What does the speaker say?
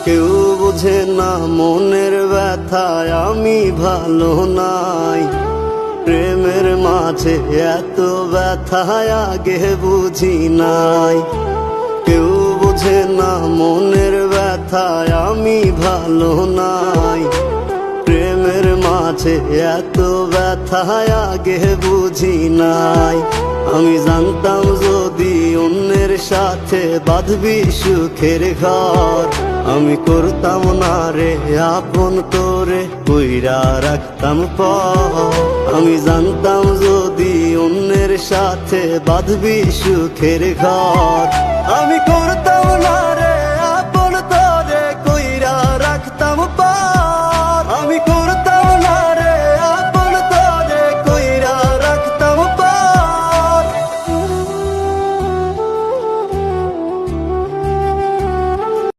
কেউ বোঝে না মনের ব্যথায় আমি ভালো নাই। প্রেমের মাঝে এত ব্যথায় আগে বুঝি নাই। কেউ বোঝে না মনের ব্যথায় আমি ভালো নাই। প্রেমের মাঝে এত ব্যথায় আগে বুঝি নাই। আমি জানতাম যদি অন্যের সাথে বাঁধবি সুখের ঘর, আমি করতাম না রে আপন তোরে কইরা রাখতাম পর। আমি জানতাম যদি অন্যের সাথে বাঁধবি সুখের ঘর, আমি